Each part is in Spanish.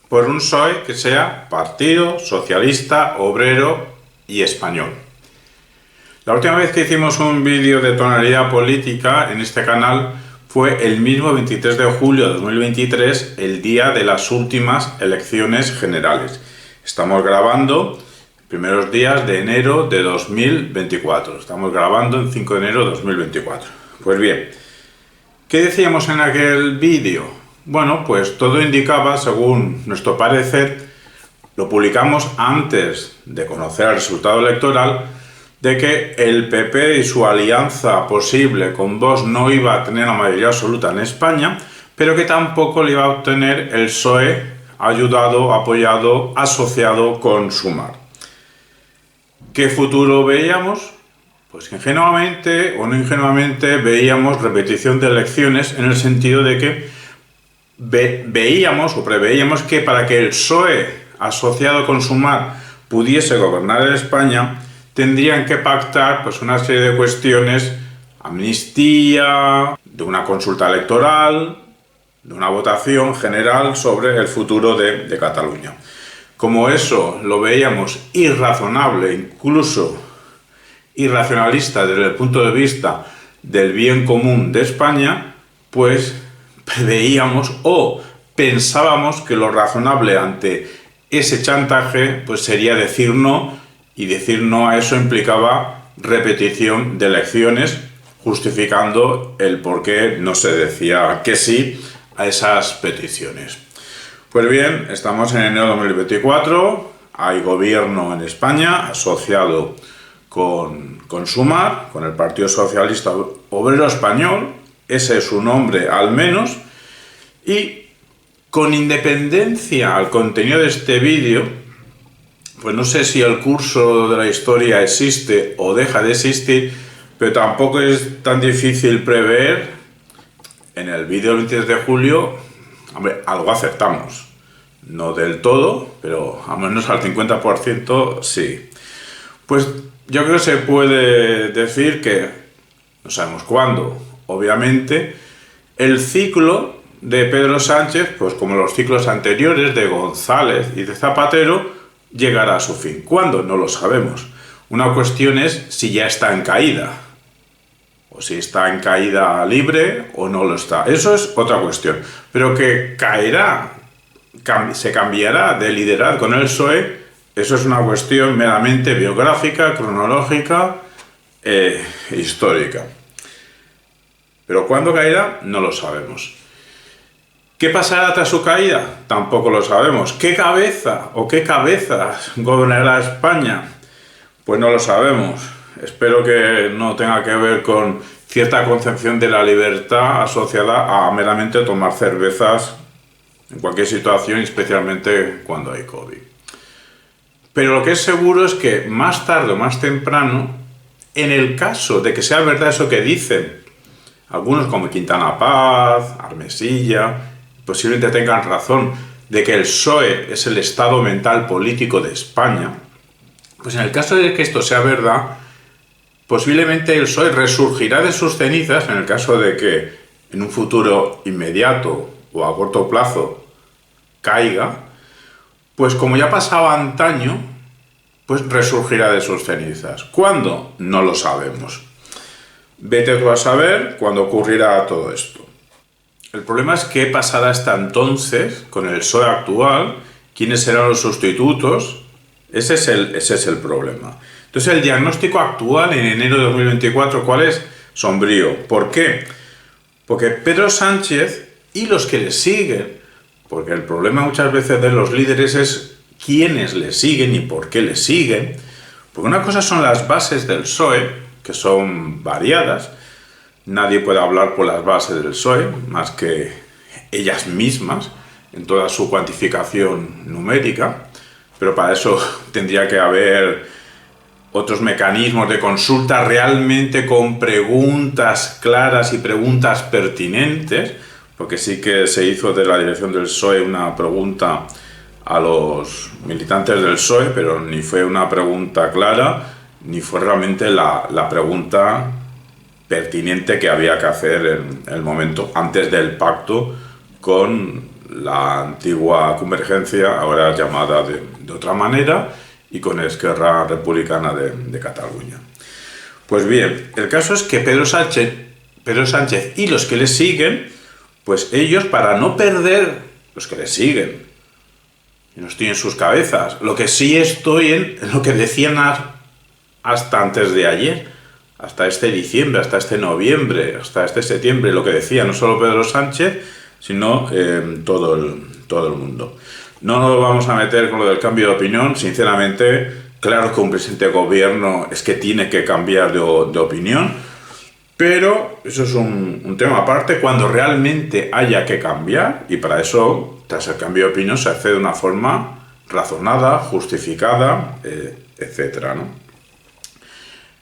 por un PSOE que sea Partido Socialista Obrero y Español. La última vez que hicimos un vídeo de tonalidad política en este canal fue el mismo 23 de julio de 2023, el día de las últimas elecciones generales. Estamos grabando primeros días de enero de 2024. Estamos grabando el 5 de enero de 2024. Pues bien, ¿qué decíamos en aquel vídeo? Bueno, pues todo indicaba, según nuestro parecer, lo publicamos antes de conocer el resultado electoral, de que el PP y su alianza posible con Vox no iba a tener la mayoría absoluta en España, pero que tampoco le iba a obtener el PSOE ayudado, apoyado, asociado con Sumar. ¿Qué futuro veíamos? Pues ingenuamente o no ingenuamente veíamos repetición de elecciones, en el sentido de que veíamos o preveíamos que para que el PSOE asociado con Sumar pudiese gobernar en España, tendrían que pactar pues una serie de cuestiones: amnistía, de una consulta electoral, de una votación general sobre el futuro de Cataluña. Como eso lo veíamos irrazonable, incluso irracionalista desde el punto de vista del bien común de España, pues preveíamos o pensábamos que lo razonable ante ese chantaje pues sería decir no, y decir no a eso implicaba repetición de elecciones, justificando el por qué no se decía que sí a esas peticiones. Pues bien, estamos en enero de 2024, hay gobierno en España asociado con Sumar, con el Partido Socialista Obrero Español, ese es su nombre al menos, y con independencia al contenido de este vídeo, pues no sé si el curso de la historia existe o deja de existir, pero tampoco es tan difícil prever. En el vídeo del 23 de julio, hombre, algo acertamos. No del todo, pero al menos al 50% sí. Pues yo creo que se puede decir que, no sabemos cuándo, obviamente, el ciclo de Pedro Sánchez, pues como los ciclos anteriores de González y de Zapatero, llegará a su fin. ¿Cuándo? No lo sabemos. Una cuestión es si ya está en caída, o si está en caída libre o no lo está. Eso es otra cuestión. Pero que caerá, se cambiará de liderazgo con el PSOE, eso es una cuestión meramente biográfica, cronológica e histórica. Pero ¿cuándo caerá? No lo sabemos. ¿Qué pasará tras su caída? Tampoco lo sabemos. ¿Qué cabeza o qué cabezas gobernará España? Pues no lo sabemos. Espero que no tenga que ver con cierta concepción de la libertad asociada a meramente tomar cervezas en cualquier situación, especialmente cuando hay COVID. Pero lo que es seguro es que más tarde o más temprano, en el caso de que sea verdad eso que dicen algunos como Quintana Paz, Armesilla, posiblemente tengan razón de que el PSOE es el estado mental político de España, pues en el caso de que esto sea verdad, posiblemente el PSOE resurgirá de sus cenizas en el caso de que en un futuro inmediato o a corto plazo caiga, pues como ya pasaba antaño, pues resurgirá de sus cenizas. ¿Cuándo? No lo sabemos. Vete tú a saber cuándo ocurrirá todo esto. El problema es qué pasará hasta entonces con el PSOE actual, quiénes serán los sustitutos. Ese es el problema. Entonces el diagnóstico actual en enero de 2024, ¿cuál es? Sombrío. ¿Por qué? Porque Pedro Sánchez y los que le siguen, porque el problema muchas veces de los líderes es quiénes le siguen y por qué le siguen, porque una cosa son las bases del PSOE, que son variadas. Nadie puede hablar por las bases del PSOE, más que ellas mismas, en toda su cuantificación numérica, pero para eso tendría que haber otros mecanismos de consulta realmente con preguntas claras y preguntas pertinentes, porque sí que se hizo de la dirección del PSOE una pregunta a los militantes del PSOE, pero ni fue una pregunta clara, ni fue realmente la pregunta pertinente que había que hacer en el momento antes del pacto con la antigua Convergencia, ahora llamada de otra manera, y con Esquerra Republicana de Cataluña. Pues bien, el caso es que Pedro Sánchez y los que le siguen, pues ellos, para no perder, los que le siguen, y no estoy en sus cabezas, lo que sí estoy en lo que decían hasta antes de ayer, hasta este diciembre, hasta este noviembre, hasta este septiembre, lo que decía no solo Pedro Sánchez, sino todo el mundo. No nos vamos a meter con lo del cambio de opinión, sinceramente, claro que un presidente de gobierno es que tiene que cambiar de opinión, pero eso es un tema aparte cuando realmente haya que cambiar, y para eso, tras el cambio de opinión, se hace de una forma razonada, justificada, etcétera, ¿no?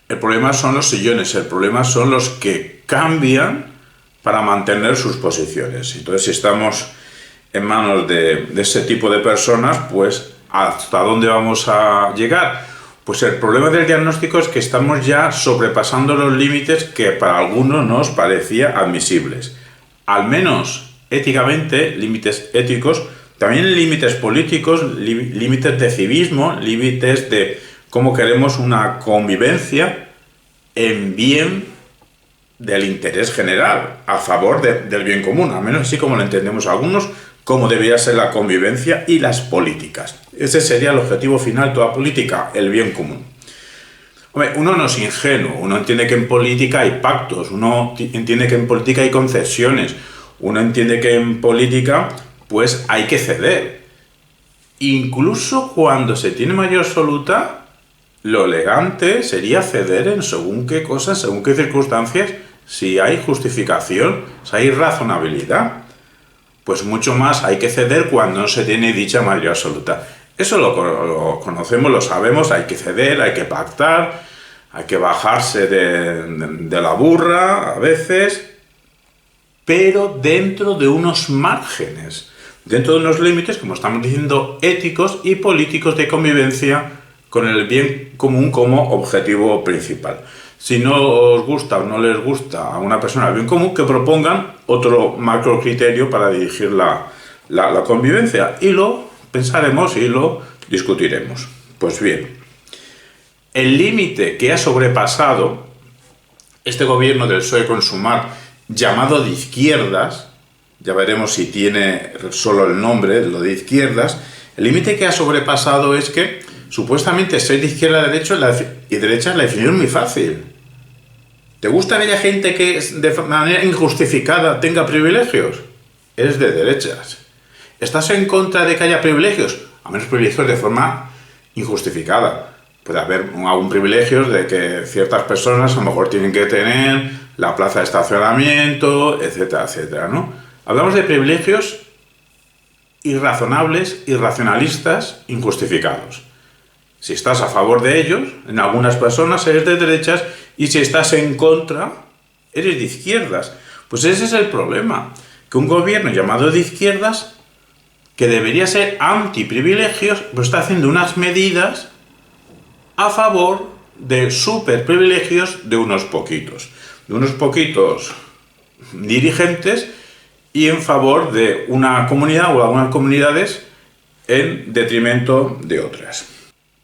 El problema son los sillones, el problema son los que cambian para mantener sus posiciones. Entonces, si estamos en manos de ese tipo de personas, pues ¿hasta dónde vamos a llegar? Pues el problema del diagnóstico es que estamos ya sobrepasando los límites que para algunos nos parecía admisibles. Al menos éticamente, límites éticos, también límites políticos, límites de civismo, límites de cómo queremos una convivencia en bien del interés general, a favor del bien común, al menos así como lo entendemos algunos, cómo debería ser la convivencia y las políticas. Ese sería el objetivo final de toda política, el bien común. Hombre, uno no es ingenuo, uno entiende que en política hay pactos, uno entiende que en política hay concesiones, uno entiende que en política pues hay que ceder. Incluso cuando se tiene mayoría absoluta, lo elegante sería ceder en según qué cosas, según qué circunstancias, si hay justificación, si hay razonabilidad. Pues mucho más hay que ceder cuando no se tiene dicha mayoría absoluta. Eso lo conocemos, lo sabemos, hay que ceder, hay que pactar, hay que bajarse de la burra a veces, pero dentro de unos márgenes, dentro de unos límites, como estamos diciendo, éticos y políticos de convivencia con el bien común como objetivo principal. Si no os gusta o no les gusta a una persona el bien común, que propongan otro macro criterio para dirigir la convivencia, y lo pensaremos y lo discutiremos. Pues bien, el límite que ha sobrepasado este gobierno del PSOE con Sumar, llamado de izquierdas, ya veremos si tiene solo el nombre, lo de izquierdas, el límite que ha sobrepasado es que supuestamente ser de izquierda y derecha es la definición muy fácil. ¿Te gusta aquella gente que de manera injustificada tenga privilegios? Eres de derechas. ¿Estás en contra de que haya privilegios? A menos privilegios de forma injustificada. Puede haber algún privilegio de que ciertas personas a lo mejor tienen que tener la plaza de estacionamiento, etcétera, etcétera, ¿no? Hablamos de privilegios irrazonables, irracionalistas, injustificados. Si estás a favor de ellos, en algunas personas eres de derechas, y si estás en contra, eres de izquierdas. Pues ese es el problema, que un gobierno llamado de izquierdas, que debería ser antiprivilegios, pues está haciendo unas medidas a favor de superprivilegios de unos poquitos dirigentes, y en favor de una comunidad o algunas comunidades en detrimento de otras.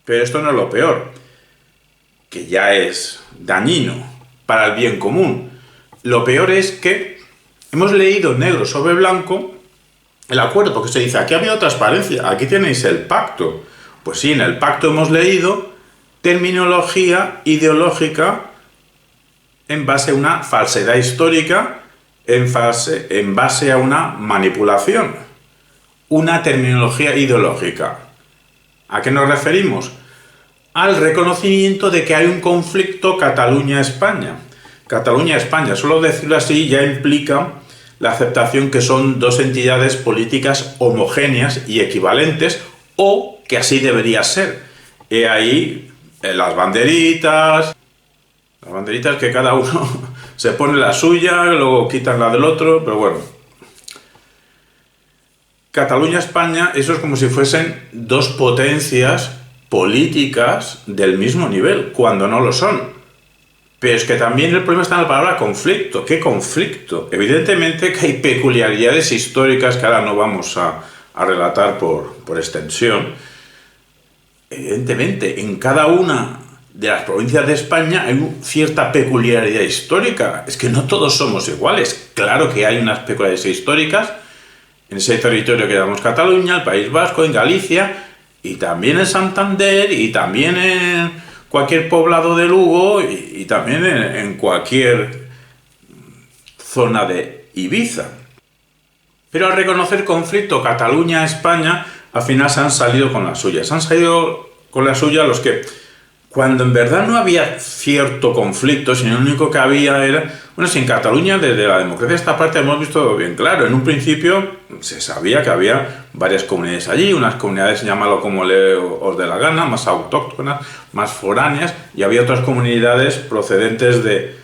Pero esto no es lo peor, que ya es dañino para el bien común. Lo peor es que hemos leído negro sobre blanco el acuerdo, porque se dice, aquí ha habido transparencia, aquí tenéis el pacto. Pues sí, en el pacto hemos leído terminología ideológica en base a una falsedad histórica, en base a una manipulación, una terminología ideológica. ¿A qué nos referimos? Al reconocimiento de que hay un conflicto Cataluña-España. Cataluña-España, solo decirlo así ya implica la aceptación que son dos entidades políticas homogéneas y equivalentes, o que así debería ser. He ahí las banderitas que cada uno se pone la suya, luego quitan la del otro, pero bueno. Cataluña-España, eso es como si fuesen dos potencias políticas del mismo nivel, cuando no lo son. Pero es que también el problema está en la palabra conflicto. ¿Qué conflicto? Evidentemente que hay peculiaridades históricas que ahora no vamos a relatar por extensión. Evidentemente, en cada una de las provincias de España hay cierta peculiaridad histórica. Es que no todos somos iguales. Claro que hay unas peculiaridades históricas en ese territorio que llamamos Cataluña, el País Vasco, en Galicia, y también en Santander, y también en cualquier poblado de Lugo, y también en cualquier zona de Ibiza. Pero al reconocer conflicto Cataluña-España, al final se han salido con la suya. Se han salido con la suya los que, cuando en verdad no había cierto conflicto, sino lo único que había era... Bueno, si en Cataluña, desde la democracia esta parte hemos visto bien claro. En un principio se sabía que había varias comunidades allí, unas comunidades, llámalo como os dé la gana, más autóctonas, más foráneas, y había otras comunidades procedentes de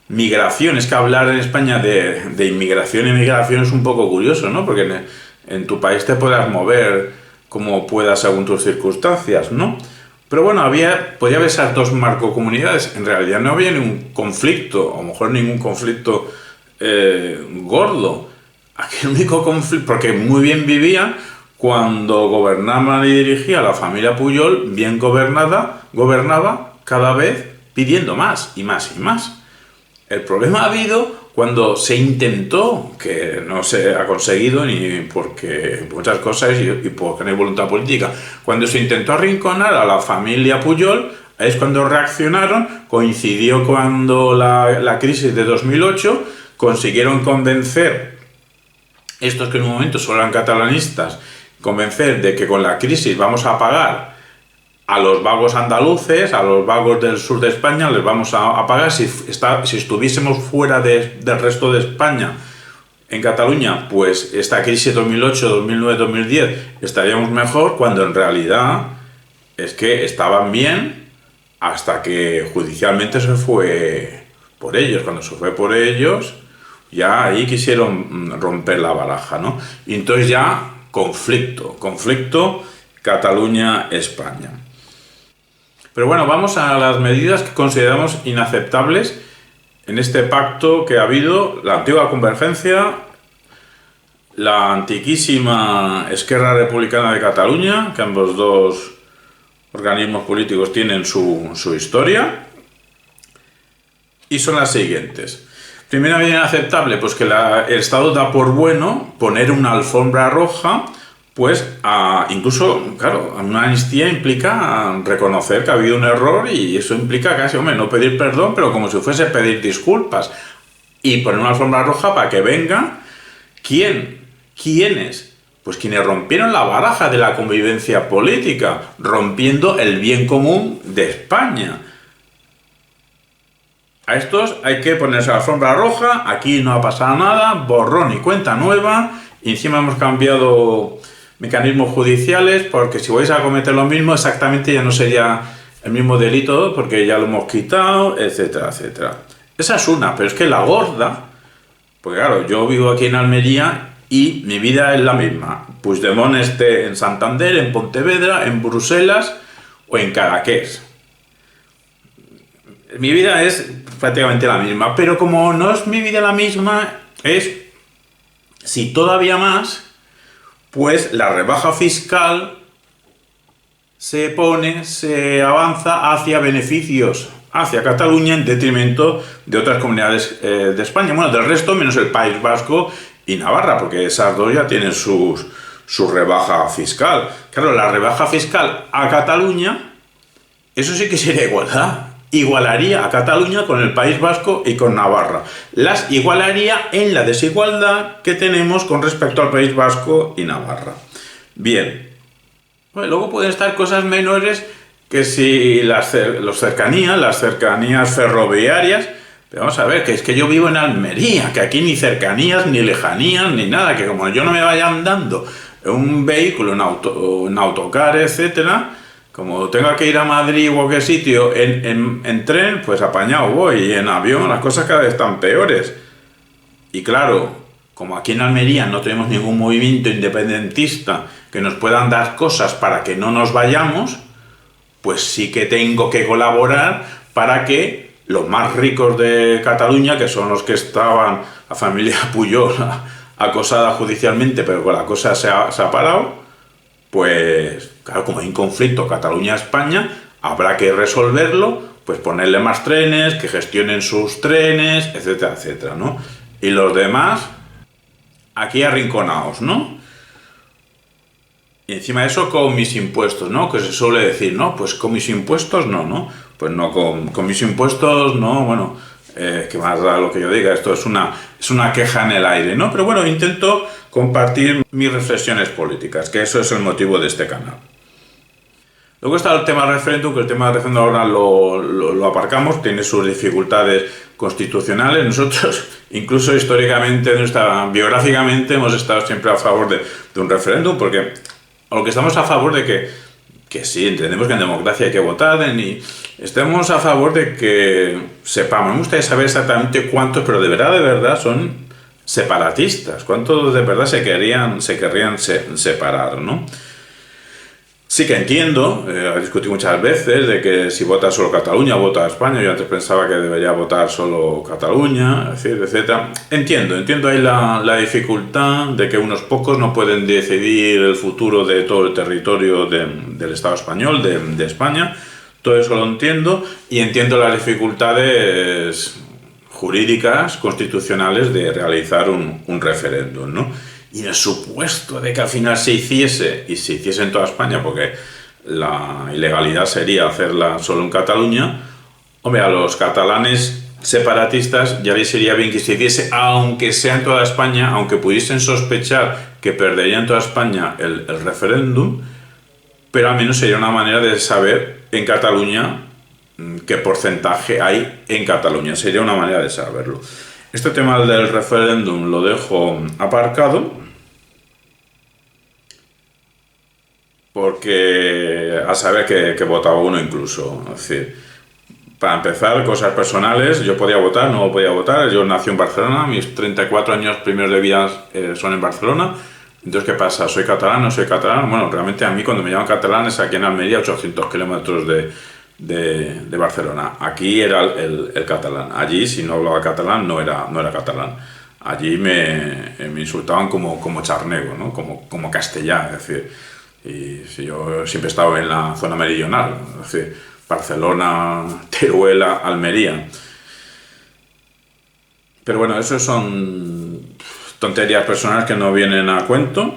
migraciones. Que hablar en España de inmigración y migración es un poco curioso, ¿no? Porque en tu país te puedas mover como puedas según tus circunstancias, ¿no? Pero bueno, podía haber esas dos marcocomunidades. En realidad no había ningún conflicto, o a lo mejor ningún conflicto gordo. Aquí el único conflicto, porque muy bien vivía cuando gobernaba y dirigía la familia Pujol, bien gobernaba cada vez pidiendo más y más y más. El problema ha habido cuando se intentó, que no se ha conseguido ni porque muchas cosas y porque no hay voluntad política, cuando se intentó arrinconar a la familia Pujol, es cuando reaccionaron. Coincidió cuando la crisis de 2008, consiguieron convencer, estos que en un momento solo eran catalanistas, convencer de que con la crisis vamos a pagar a los vagos andaluces, a los vagos del sur de España, les vamos a pagar. Si estuviésemos fuera del resto de España, en Cataluña, pues esta crisis 2008, 2009, 2010 estaríamos mejor, cuando en realidad es que estaban bien hasta que judicialmente se fue por ellos. Cuando se fue por ellos, ya ahí quisieron romper la baraja, ¿no? Y entonces ya conflicto Cataluña-España. Pero bueno, vamos a las medidas que consideramos inaceptables en este pacto que ha habido: la antigua Convergencia, la antiquísima Esquerra Republicana de Cataluña, que ambos dos organismos políticos tienen su historia, y son las siguientes. Primera medida inaceptable, pues que el Estado da por bueno poner una alfombra roja, pues incluso, claro, una amnistía implica reconocer que ha habido un error, y eso implica casi, no pedir perdón, pero como si fuese pedir disculpas, y poner una alfombra roja para que vengan. ¿Quiénes? Pues quienes rompieron la baraja de la convivencia política, rompiendo el bien común de España. A estos hay que ponerse la alfombra roja, aquí no ha pasado nada, borrón y cuenta nueva, y encima hemos cambiado mecanismos judiciales, porque si vais a cometer lo mismo, exactamente ya no sería el mismo delito, porque ya lo hemos quitado, etcétera, etcétera. Esa es una, pero es que la gorda, porque claro, yo vivo aquí en Almería y mi vida es la misma. Puigdemont esté en Santander, en Pontevedra, en Bruselas o en Cadaqués. Mi vida es prácticamente la misma, pero como no es mi vida la misma, es, si todavía más, pues la rebaja fiscal se avanza hacia beneficios hacia Cataluña en detrimento de otras comunidades de España. Bueno, del resto, menos el País Vasco y Navarra, porque esas dos ya tienen su rebaja fiscal. Claro, la rebaja fiscal a Cataluña, eso sí que sería igualdad. Igualaría a Cataluña con el País Vasco y con Navarra. Las igualaría en la desigualdad que tenemos con respecto al País Vasco y Navarra. Bien. Bueno, luego pueden estar cosas menores, que si las cercanías ferroviarias. Pero vamos a ver, que es que yo vivo en Almería, que aquí ni cercanías, ni lejanías, ni nada, que como yo no me vaya andando en un vehículo, en autocar, etcétera, como tenga que ir a Madrid o a cualquier sitio en tren, pues apañado voy, y en avión las cosas cada vez están peores. Y claro, como aquí en Almería no tenemos ningún movimiento independentista que nos puedan dar cosas para que no nos vayamos, pues sí que tengo que colaborar para que los más ricos de Cataluña, que son los que estaban, la familia Pujol, acosada judicialmente, pero con la cosa se ha parado, pues claro, como hay un conflicto Cataluña-España, habrá que resolverlo, pues ponerle más trenes, que gestionen sus trenes, etcétera, etcétera, ¿no? Y los demás, aquí arrinconados, ¿no? Y encima de eso con mis impuestos, ¿no? Que se suele decir, ¿no? Pues con mis impuestos no, ¿no? Pues no, con mis impuestos no, bueno, que más da lo que yo diga, esto es una queja en el aire, ¿no? Pero bueno, intento compartir mis reflexiones políticas, que eso es el motivo de este canal. Luego está el tema del referéndum, que el tema del referéndum ahora lo aparcamos, tiene sus dificultades constitucionales. Nosotros, incluso históricamente, biográficamente, hemos estado siempre a favor de un referéndum, porque aunque estamos a favor de que sí, entendemos que en democracia hay que votar, y estamos a favor de que sepamos, me gustaría saber exactamente cuántos, pero de verdad son separatistas, cuántos de verdad se querrían separar, ¿no? Sí que entiendo, he discutido muchas veces de que si vota solo Cataluña, vota España. Yo antes pensaba que debería votar solo Cataluña, etcétera. Entiendo ahí la dificultad de que unos pocos no pueden decidir el futuro de todo el territorio del Estado español, de España. Todo eso lo entiendo, y entiendo las dificultades jurídicas, constitucionales, de realizar un referéndum, ¿no? Y en el supuesto de que al final se hiciese, y se hiciese en toda España, porque la ilegalidad sería hacerla solo en Cataluña, hombre, a los catalanes separatistas ya les iría bien que se hiciese, aunque sea en toda España, aunque pudiesen sospechar que perdería en toda España el referéndum, pero al menos sería una manera de saber en Cataluña qué porcentaje hay en Cataluña, sería una manera de saberlo. Este tema del referéndum lo dejo aparcado, porque a saber que votaba uno incluso. Es decir, para empezar, cosas personales, yo podía votar, no podía votar, yo nací en Barcelona, mis 34 años primeros de vida son en Barcelona. Entonces, ¿qué pasa? ¿Soy catalán? ¿No soy catalán? Bueno, realmente a mí cuando me llaman catalán es aquí en Almería, 800 kilómetros de Barcelona. Aquí era el catalán. Allí, si no hablaba catalán, no era catalán. Allí me insultaban como charnego, ¿no? Como castellano, es decir. Y si yo siempre he estado en la zona meridional, es decir, Barcelona, Teruel, Almería. Pero bueno, eso son tonterías personales que no vienen a cuento.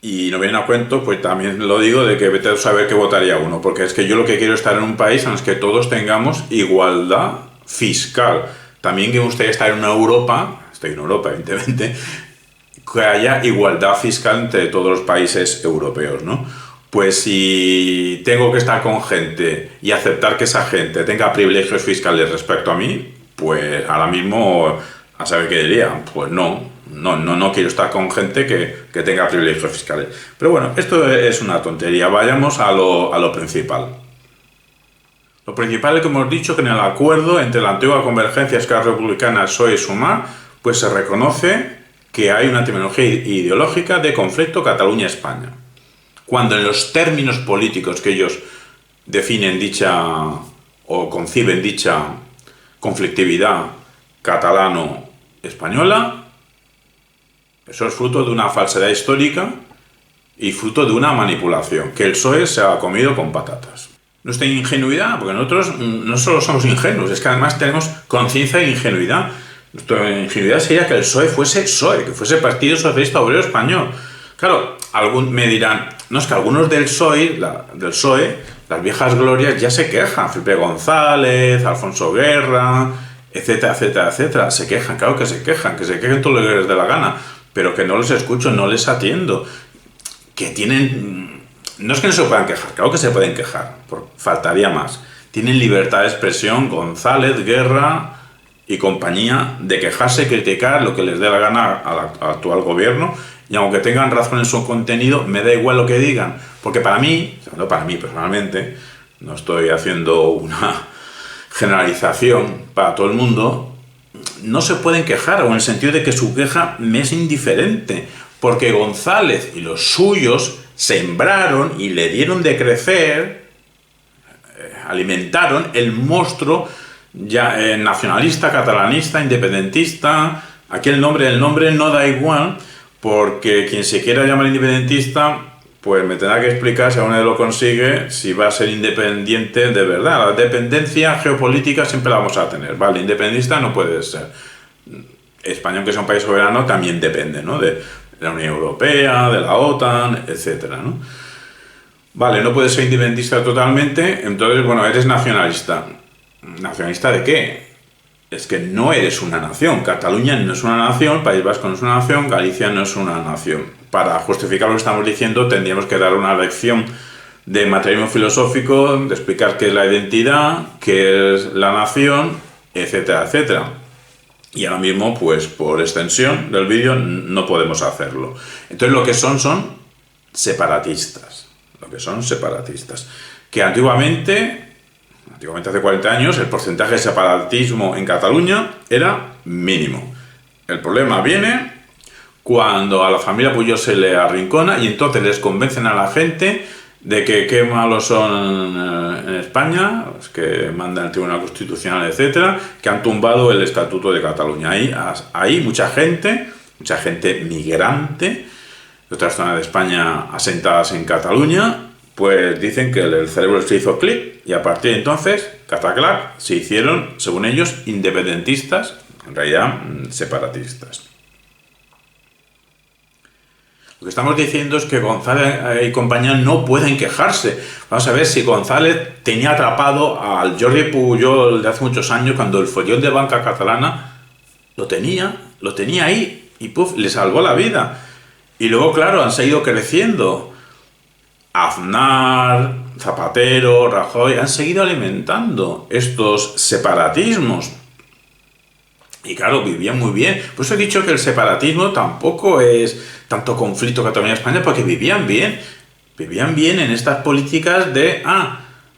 Y no vienen a cuento, pues también lo digo, de que vete a saber qué votaría uno, porque es que yo lo que quiero es estar en un país en el que todos tengamos igualdad fiscal. También que me gustaría estar en una Europa, estoy en Europa evidentemente, que haya igualdad fiscal entre todos los países europeos, ¿no? Pues si tengo que estar con gente y aceptar que esa gente tenga privilegios fiscales respecto a mí, pues ahora mismo, a saber qué diría, pues no quiero estar con gente que tenga privilegios fiscales. Pero bueno, esto es una tontería. Vayamos a lo principal. Lo principal es que hemos dicho que en el acuerdo entre la antigua Convergencia, Esquerra Republicana, PSOE y Sumar, pues se reconoce que hay una terminología ideológica de conflicto Cataluña-España. Cuando en los términos políticos que ellos definen dicha o conciben dicha conflictividad catalano-española, eso es fruto de una falsedad histórica y fruto de una manipulación que el PSOE se ha comido con patatas. Nuestra ingenuidad, porque nosotros no solo somos ingenuos, es que además tenemos conciencia de ingenuidad. Nuestra ingenuidad sería que el PSOE fuese PSOE, que fuese Partido Socialista Obrero Español. Claro, me dirán, no, es que algunos del PSOE, las viejas glorias, ya se quejan. Felipe González, Alfonso Guerra, etcétera, etcétera, etcétera. Se quejan, claro que se quejan todo lo que les dé la gana, pero que no los escucho, no les atiendo. Que tienen... No es que no se puedan quejar, claro que se pueden quejar, faltaría más. Tienen libertad de expresión, González, Guerra y compañía, de quejarse y criticar lo que les dé la gana al actual gobierno, y aunque tengan razón en su contenido, me da igual lo que digan, porque para mí personalmente, no estoy haciendo una generalización para todo el mundo, no se pueden quejar, o en el sentido de que su queja me es indiferente, porque González y los suyos sembraron y le dieron de crecer alimentaron el monstruo ya, nacionalista, catalanista, independentista. Aquí el nombre no da igual, porque quien se quiera llamar independentista, pues me tendrá que explicar, si aún no lo consigue, si va a ser independiente de verdad. La dependencia geopolítica siempre la vamos a tener, ¿vale? Independentista no puede ser. España, aunque sea un país soberano, también depende, ¿no?, de la Unión Europea, de la OTAN, etcétera, ¿no? Vale, no puedes ser independentista totalmente, entonces, bueno, eres nacionalista. ¿Nacionalista de qué? Es que no eres una nación. Cataluña no es una nación, País Vasco no es una nación, Galicia no es una nación. Para justificar lo que estamos diciendo, tendríamos que dar una lección de materialismo filosófico, de explicar qué es la identidad, qué es la nación, etcétera, etcétera. Y ahora mismo, pues por extensión del vídeo, no podemos hacerlo. Entonces lo que son separatistas. Lo que son separatistas. Que antiguamente hace 40 años, el porcentaje de separatismo en Cataluña era mínimo. El problema viene cuando a la familia Pujol se le arrincona y entonces les convencen a la gente de que qué malos son en España, los que mandan el Tribunal Constitucional, etcétera, que han tumbado el Estatuto de Cataluña. Ahí mucha gente migrante de otras zonas de España asentadas en Cataluña, pues dicen que el cerebro se hizo clic y a partir de entonces, cataclac, se hicieron, según ellos, independentistas, en realidad separatistas. Lo que estamos diciendo es que González y compañía no pueden quejarse. Vamos a ver si González tenía atrapado al Jordi Pujol de hace muchos años, cuando el follón de banca catalana lo tenía ahí y ¡puf!, le salvó la vida. Y luego, claro, han seguido creciendo. Aznar, Zapatero, Rajoy han seguido alimentando estos separatismos. Y claro, vivían muy bien. Por eso he dicho que el separatismo tampoco es tanto conflicto Cataluña-España, porque vivían bien. Vivían bien en estas políticas de,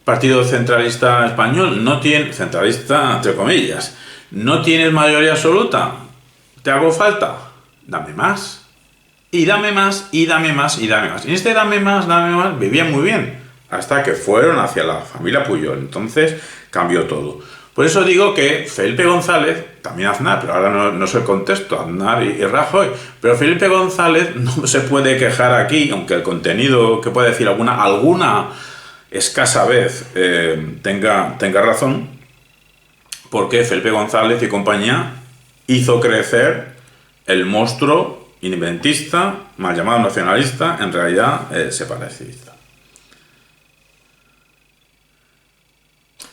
Partido Centralista Español, no tiene, centralista entre comillas, no tienes mayoría absoluta, ¿te hago falta? Dame más. Y dame más, y dame más, y dame más. Y en este dame más, vivían muy bien. Hasta que fueron hacia la familia Pujol. Entonces cambió todo. Por eso digo que Felipe González, también Aznar, pero ahora no es el contexto, Aznar y Rajoy, pero Felipe González no se puede quejar aquí, aunque el contenido que puede decir alguna escasa vez tenga razón, porque Felipe González y compañía hizo crecer el monstruo independentista, mal llamado nacionalista, en realidad separatista.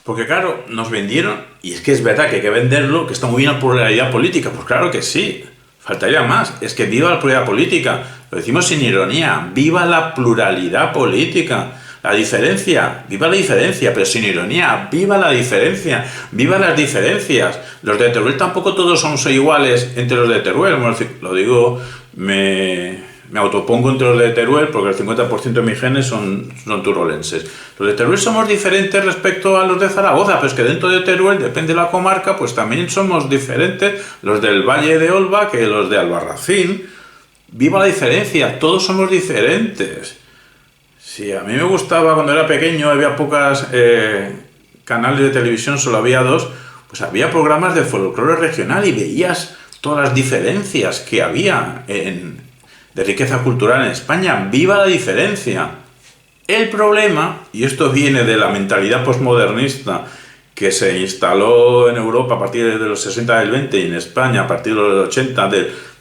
Porque claro, nos vendieron, y es que es verdad que hay que venderlo, que está muy bien la pluralidad política. Pues claro que sí, faltaría más. Es que viva la pluralidad política, lo decimos sin ironía, viva la pluralidad política. La diferencia, viva la diferencia, pero sin ironía, viva la diferencia, viva las diferencias. Los de Teruel tampoco todos somos iguales entre los de Teruel, lo digo, me autopongo entre los de Teruel porque el 50% de mis genes son turolenses. Los de Teruel somos diferentes respecto a los de Zaragoza, pero es que dentro de Teruel, depende de la comarca, pues también somos diferentes los del Valle de Olva que los de Albarracín. Viva la diferencia, todos somos diferentes. Sí, a mí me gustaba cuando era pequeño, había pocas canales de televisión, solo había 2, pues había programas de folclore regional y veías todas las diferencias que había de riqueza cultural en España. ¡Viva la diferencia! El problema, y esto viene de la mentalidad postmodernista que se instaló en Europa a partir de los 60 del 20 y en España a partir de los 80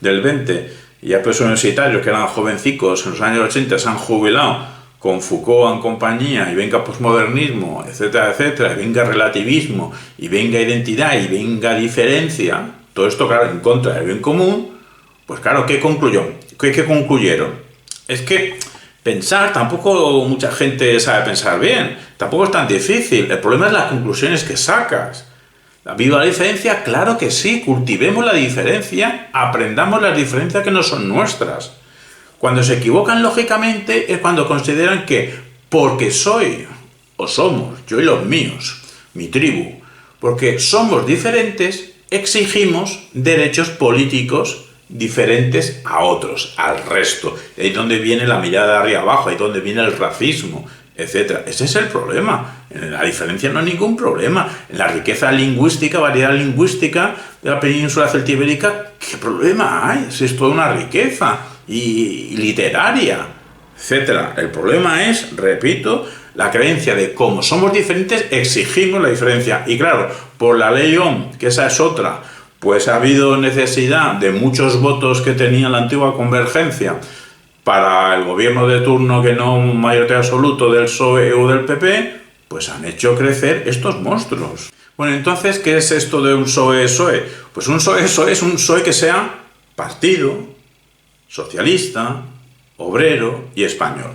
del 20, y ya pues universitarios que eran jovencicos en los años 80 se han jubilado con Foucault en compañía, y venga posmodernismo, etcétera, etcétera, y venga relativismo, y venga identidad, y venga diferencia, todo esto, claro, en contra del bien común, pues claro, ¿qué concluyeron? Es que pensar, tampoco mucha gente sabe pensar bien, tampoco es tan difícil, el problema es las conclusiones que sacas. ¿Viva la diferencia? Claro que sí, cultivemos la diferencia, aprendamos las diferencias que no son nuestras. Cuando se equivocan lógicamente es cuando consideran que porque soy o somos, yo y los míos, mi tribu, porque somos diferentes, exigimos derechos políticos diferentes a otros, al resto. Ahí es donde viene la mirada de arriba abajo, ahí es donde viene el racismo. etcétera. Ese es el problema. En la diferencia no hay ningún problema. En la riqueza lingüística, variedad lingüística de la península celtibérica, ¿qué problema hay? Si es toda una riqueza y literaria, etcétera. El problema es, repito, la creencia de cómo somos diferentes, exigimos la diferencia. Y claro, por la ley OHM, que esa es otra, pues ha habido necesidad de muchos votos que tenía la antigua convergencia para el gobierno de turno, que no un mayoritario absoluto del PSOE o del PP, pues han hecho crecer estos monstruos. Bueno, entonces, ¿qué es esto de un PSOE-PSOE? Pues un PSOE-PSOE es un PSOE que sea partido, socialista, obrero y español.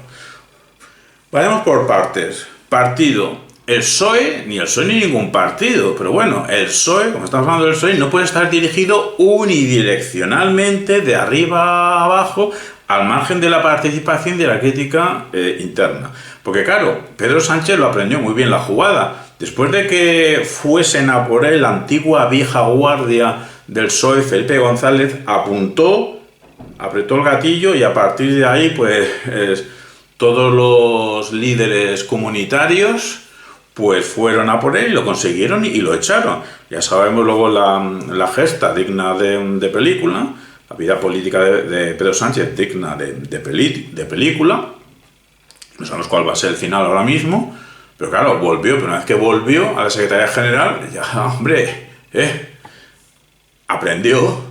Vayamos por partes. Partido. El PSOE, ni el PSOE ni ningún partido, pero bueno, el PSOE, como estamos hablando del PSOE, no puede estar dirigido unidireccionalmente, de arriba a abajo, al margen de la participación y de la crítica interna. Porque claro, Pedro Sánchez lo aprendió muy bien la jugada. Después de que fuesen a por él la antigua vieja guardia del PSOE, Felipe González, apuntó, apretó el gatillo y a partir de ahí, pues, todos los líderes comunitarios pues fueron a por él y lo consiguieron y lo echaron. Ya sabemos luego la gesta digna de película, la vida política de Pedro Sánchez digna de película. No sabemos cuál va a ser el final ahora mismo, pero claro, volvió, pero una vez que volvió a la Secretaría General, ya, hombre, aprendió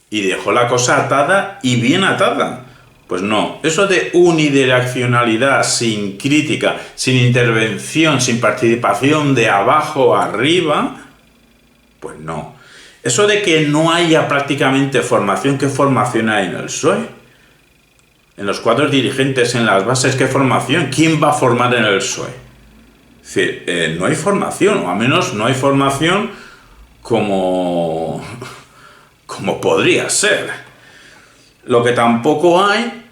y dejó la cosa atada y bien atada. Pues no, eso de unidireccionalidad, sin crítica, sin intervención, sin participación de abajo a arriba, pues no. Eso de que no haya prácticamente formación, ¿qué formación hay en el PSOE? En los cuadros dirigentes, en las bases, ¿qué formación? ¿Quién va a formar en el PSOE? Es decir, no hay formación, o al menos no hay formación como podría ser. Lo que tampoco hay,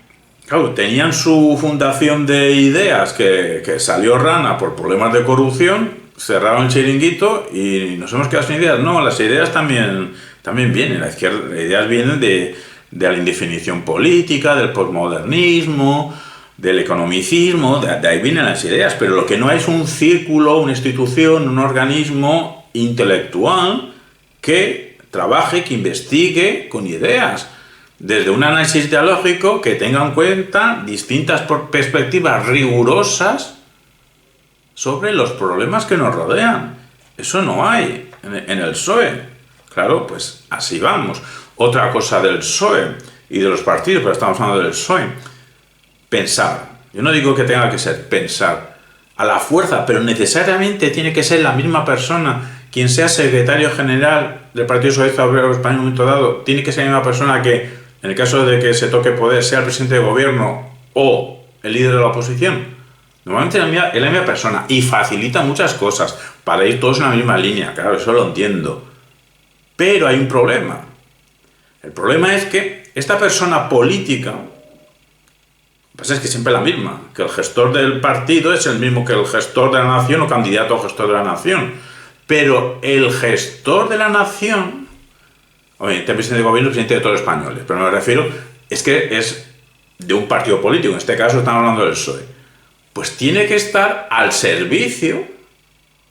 claro, tenían su fundación de ideas que salió rana por problemas de corrupción, cerraron el chiringuito y nos hemos quedado sin ideas. No, las ideas también vienen, las ideas vienen de la indefinición política, del posmodernismo, del economicismo, de ahí vienen las ideas, pero lo que no hay es un círculo, una institución, un organismo intelectual que trabaje, que investigue con ideas, desde un análisis dialógico que tenga en cuenta distintas perspectivas rigurosas sobre los problemas que nos rodean. Eso no hay en el PSOE. Claro, pues así vamos. Otra cosa del PSOE y de los partidos, pero estamos hablando del PSOE. Pensar. Yo no digo que tenga que ser pensar a la fuerza, pero necesariamente tiene que ser la misma persona. Quien sea secretario general del Partido Socialista Obrero Español en un momento dado, tiene que ser la misma persona que, en el caso de que se toque poder, sea el presidente de gobierno o el líder de la oposición. Normalmente es la misma persona y facilita muchas cosas para ir todos en la misma línea. Claro, eso lo entiendo. Pero hay un problema. El problema es que esta persona política, lo que pasa es que siempre es la misma, que el gestor del partido es el mismo que el gestor de la nación o candidato a gestor de la nación. Pero el gestor de la nación, obviamente el presidente de gobierno, el presidente de todos los españoles, pero me refiero, es que es de un partido político, en este caso estamos hablando del PSOE, pues tiene que estar al servicio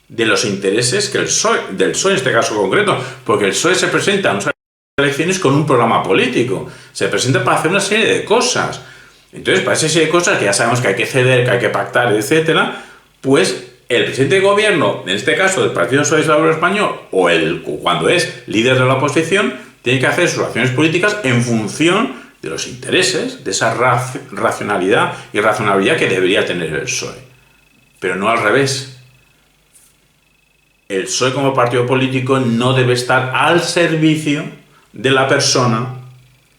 de los intereses que del PSOE en este caso concreto, porque el PSOE se presenta a unas elecciones con un programa político, se presenta para hacer una serie de cosas. Entonces, para esa serie de cosas que ya sabemos que hay que ceder, que hay que pactar, etcétera, pues el presidente de gobierno, en este caso del Partido Socialista Obrero Español, o cuando es líder de la oposición, tiene que hacer sus acciones políticas en función de los intereses, de esa racionalidad y razonabilidad que debería tener el PSOE. Pero no al revés. El PSOE como partido político no debe estar al servicio de la persona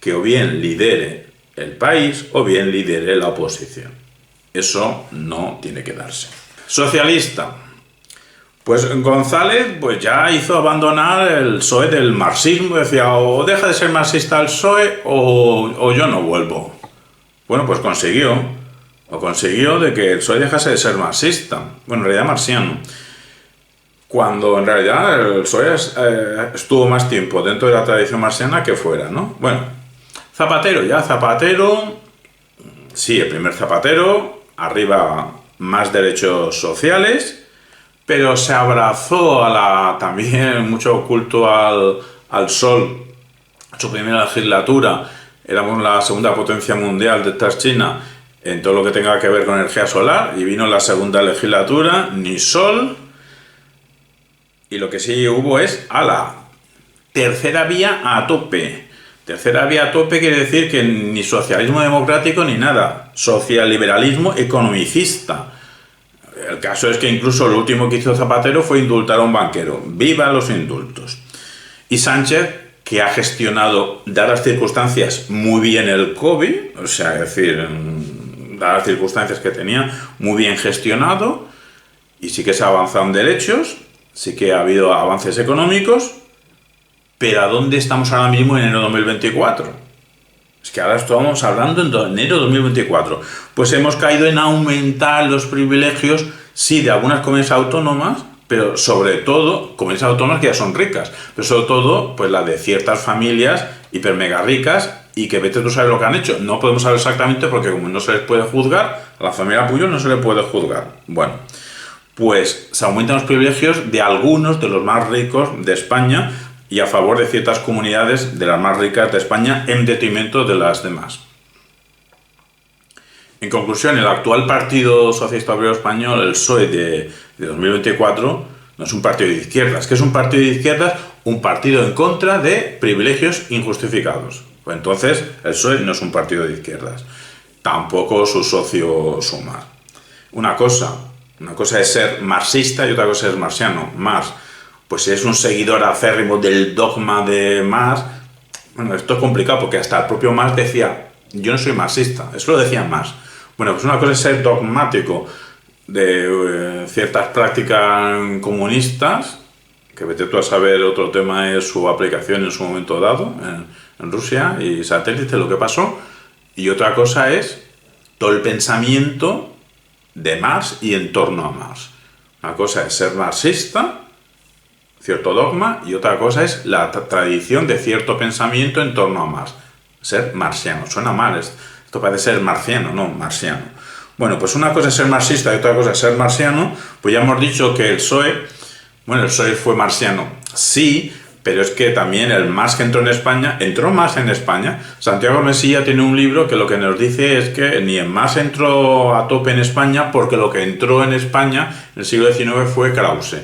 que o bien lidere el país o bien lidere la oposición. Eso no tiene que darse. Socialista. Pues González pues ya hizo abandonar el PSOE del marxismo, decía o deja de ser marxista el PSOE o yo no vuelvo. Bueno, pues consiguió de que el PSOE dejase de ser marxista, bueno, en realidad marxiano, cuando en realidad el PSOE estuvo más tiempo dentro de la tradición marxiana que fuera, ¿no? Bueno, Zapatero, sí, el primer Zapatero, arriba más derechos sociales, pero se abrazó también mucho culto al sol. Su primera legislatura, éramos la segunda potencia mundial detrás China en todo lo que tenga que ver con energía solar, y vino la segunda legislatura, ni sol, y lo que sí hubo es tercera vía a tope. Tercera vía a tope quiere decir que ni socialismo democrático ni nada, socialliberalismo economicista. El caso es que incluso lo último que hizo Zapatero fue indultar a un banquero. ¡Viva los indultos! Y Sánchez, que ha gestionado, dadas las circunstancias, muy bien el COVID, o sea, es decir, dadas las circunstancias que tenía, muy bien gestionado, y sí que se ha avanzado en derechos, sí que ha habido avances económicos, pero ¿a dónde estamos ahora mismo en enero de 2024? Es que ahora estamos hablando en enero de 2024. Pues hemos caído en aumentar los privilegios, sí, de algunas comunidades autónomas, pero sobre todo, comunidades autónomas que ya son ricas, pero sobre todo, pues la de ciertas familias hiper mega ricas, y que vete tú sabes lo que han hecho. No podemos saber exactamente porque como no se les puede juzgar, a la familia Puyol no se le puede juzgar. Bueno, pues se aumentan los privilegios de algunos de los más ricos de España y a favor de ciertas comunidades de las más ricas de España en detrimento de las demás. En conclusión, el actual Partido Socialista Obrero Español, el PSOE de 2024, no es un partido de izquierdas. ¿Qué es un partido de izquierdas? Un partido en contra de privilegios injustificados. Pues entonces, el PSOE no es un partido de izquierdas. Tampoco su socio Sumar. Una cosa es ser marxista y otra cosa es marxiano. Marx, pues si es un seguidor acérrimo del dogma de Marx, bueno, esto es complicado porque hasta el propio Marx decía, yo no soy marxista, eso lo decía Marx. Bueno, pues una cosa es ser dogmático de ciertas prácticas comunistas, que vete tú a saber, otro tema es su aplicación en su momento dado en Rusia y satélite, lo que pasó, y otra cosa es todo el pensamiento de Marx y en torno a Marx. Una cosa es ser marxista, cierto dogma, y otra cosa es la tradición de cierto pensamiento en torno a Marx. Ser marxiano, suena mal, esto parece ser marciano, no, marxiano. Bueno, pues una cosa es ser marxista y otra cosa es ser marxiano, pues ya hemos dicho que el PSOE fue marxiano, sí, pero es que también el Marx que entró más en España. Santiago Mesía tiene un libro que lo que nos dice es que ni en Marx entró a tope en España, porque lo que entró en España en el siglo XIX fue Krause.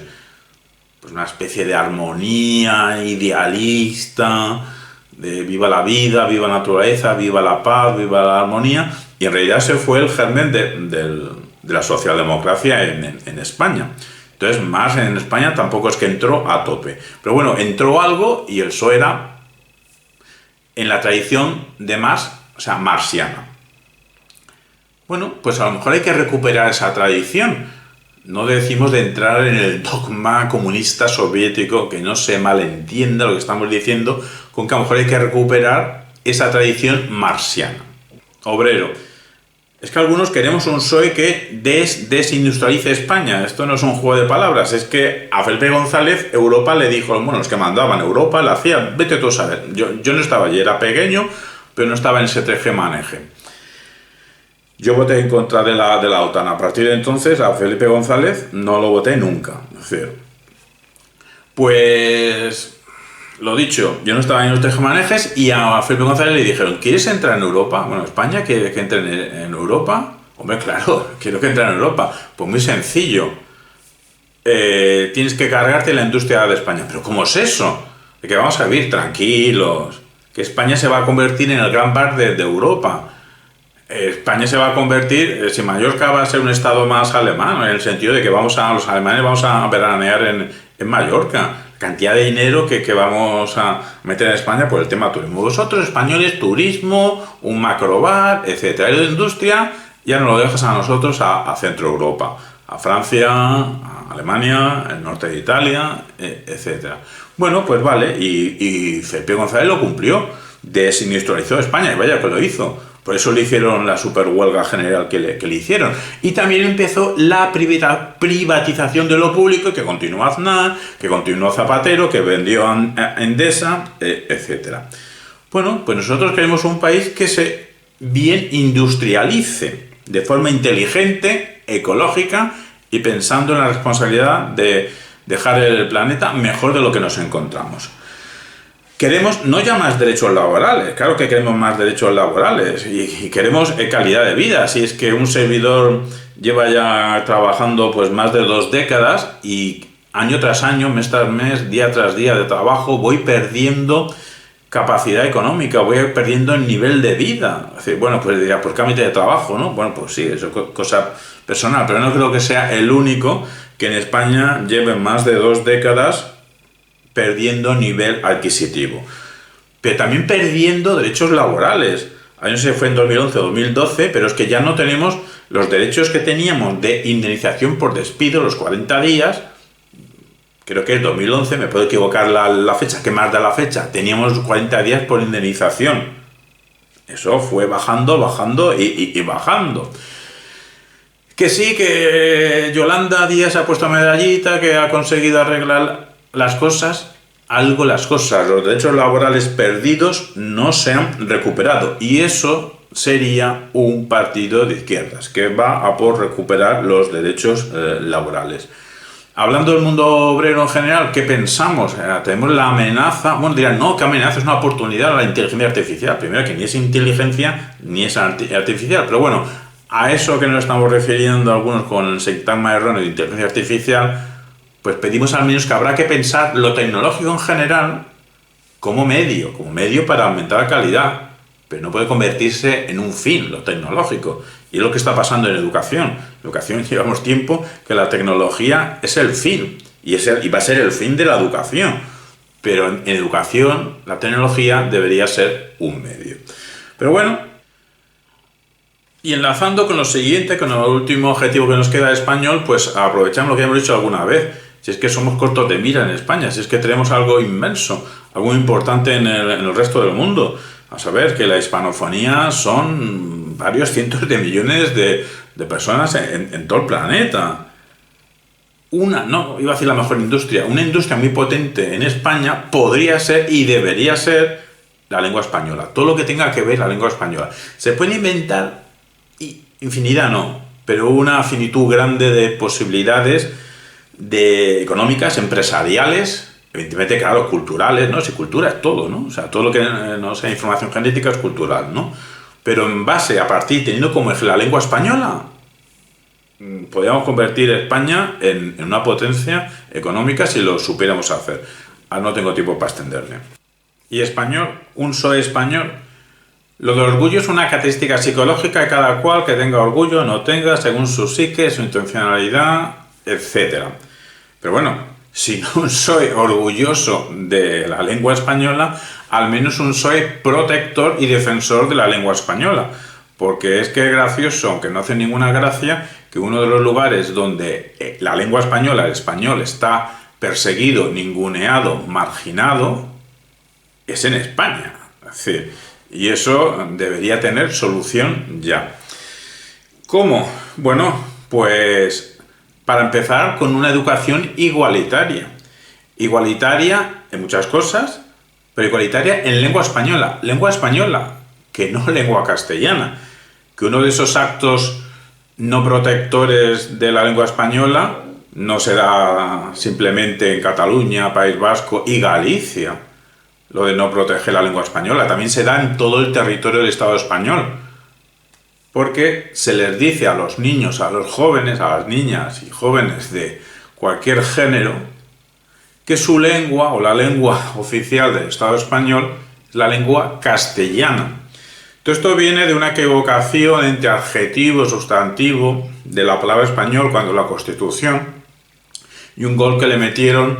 Pues una especie de armonía idealista, de viva la vida, viva la naturaleza, viva la paz, viva la armonía, y en realidad ese fue el germen de la socialdemocracia en España. Entonces, Marx en España tampoco es que entró a tope. Pero bueno, entró algo y el PSOE era en la tradición de Marx, o sea, marxiana. Bueno, pues a lo mejor hay que recuperar esa tradición. No decimos de entrar en el dogma comunista soviético, que no se malentienda lo que estamos diciendo, con que a lo mejor hay que recuperar esa tradición marxiana. Obrero. Es que algunos queremos un PSOE que desindustrialice España. Esto no es un juego de palabras, es que a Felipe González Europa le dijo, bueno, los que mandaban Europa la hacían, vete tú a saber. Yo no estaba allí, era pequeño, pero no estaba en ese tejemaneje. Yo voté en contra de la OTAN. A partir de entonces, a Felipe González no lo voté nunca. Es decir, pues lo dicho, yo no estaba en los tejemanejes y a Felipe González le dijeron, ¿quieres entrar en Europa? Bueno, España quiere que entre en Europa. Hombre, claro, quiero que entre en Europa. Pues muy sencillo. Tienes que cargarte la industria de España. ¿Pero cómo es eso? De que vamos a vivir tranquilos. Que España se va a convertir en el gran bar de Europa. España se va a convertir, si Mallorca va a ser un estado más alemán, en el sentido de que los alemanes vamos a veranear en Mallorca. Cantidad de dinero que vamos a meter en España por el tema turismo. Vosotros, españoles, turismo, un macrobar, etcétera. Y la industria ya nos lo dejas a nosotros, a Centro Europa, a Francia, a Alemania, el norte de Italia, etcétera. Bueno, pues vale, y Felipe González lo cumplió, desindustrializó España, y vaya que lo hizo. Por eso le hicieron la super huelga general que le hicieron. Y también empezó la privatización de lo público, que continuó Aznar, que continuó Zapatero, que vendió a Endesa, etc. Bueno, pues nosotros queremos un país que se bien industrialice. de forma inteligente, ecológica y pensando en la responsabilidad de dejar el planeta mejor de lo que nos encontramos. Queremos no ya más derechos laborales, claro que queremos más derechos laborales y queremos calidad de vida. Si es que un servidor lleva ya trabajando pues más de 2 décadas y año tras año, mes tras mes, día tras día de trabajo, voy perdiendo capacidad económica, voy perdiendo el nivel de vida. Es decir, bueno, pues dirá, pues cámbiate de trabajo, ¿no? Bueno, pues sí, eso es cosa personal, pero no creo que sea el único que en España lleve más de 2 décadas perdiendo nivel adquisitivo, pero también perdiendo derechos laborales. A no sé si fue en 2011 o 2012, pero es que ya no tenemos los derechos que teníamos de indemnización por despido, los 40 días, creo que es 2011, me puedo equivocar la fecha, ¿qué más da la fecha? Teníamos 40 días por indemnización. Eso fue bajando y bajando. Que sí, que Yolanda Díaz ha puesto medallita, que ha conseguido arreglar las cosas, los derechos laborales perdidos no se han recuperado, y eso sería un partido de izquierdas que va a por recuperar los derechos laborales. Hablando del mundo obrero en general, ¿qué pensamos? Tenemos la amenaza, bueno, dirán, no, ¿qué amenaza? Es una oportunidad la inteligencia artificial. Primero, que ni es inteligencia ni es artificial, pero bueno, a eso que nos estamos refiriendo algunos con el sintagma erróneo de inteligencia artificial, pues pedimos al menos que habrá que pensar lo tecnológico en general como medio para aumentar la calidad, pero no puede convertirse en un fin lo tecnológico. Y es lo que está pasando en educación. En educación llevamos tiempo que la tecnología es el fin, y va a ser el fin de la educación. Pero en educación la tecnología debería ser un medio. Pero bueno, y enlazando con lo siguiente, con el último objetivo que nos queda de español, pues aprovechamos lo que hemos dicho alguna vez. Si es que somos cortos de mira en España, si es que tenemos algo inmenso, algo importante en el resto del mundo. A saber que la hispanofonía son varios cientos de millones de personas en todo el planeta. Una industria muy potente en España podría ser y debería ser la lengua española. Todo lo que tenga que ver la lengua española. Se puede inventar infinidad, no, pero una finitud grande de posibilidades económicas, empresariales, evidentemente, claro, culturales, ¿no? Si cultura es todo, ¿no? O sea, todo lo que no sea información genética es cultural, ¿no? Pero teniendo como eje la lengua española, podríamos convertir España en una potencia económica si lo supiéramos hacer. No tengo tiempo para extenderme. Y español, un soy español. Lo de orgullo es una característica psicológica de cada cual, que tenga orgullo o no tenga, según su psique, su intencionalidad, etc. Pero bueno, si no soy orgulloso de la lengua española, al menos un soy protector y defensor de la lengua española. Porque es que es gracioso, aunque no hace ninguna gracia, que uno de los lugares donde la lengua española, el español, está perseguido, ninguneado, marginado, es en España. Es decir, y eso debería tener solución ya. ¿Cómo? Bueno, pues para empezar con una educación igualitaria. Igualitaria en muchas cosas, pero igualitaria en lengua española. Lengua española, que no lengua castellana. Que uno de esos actos no protectores de la lengua española no se da simplemente en Cataluña, País Vasco y Galicia. Lo de no proteger la lengua española también se da en todo el territorio del Estado español. Porque se les dice a los niños, a los jóvenes, a las niñas y jóvenes de cualquier género, que su lengua o la lengua oficial del Estado español es la lengua castellana. Todo esto viene de una equivocación entre adjetivo y sustantivo de la palabra español cuando la Constitución, y un gol que le metieron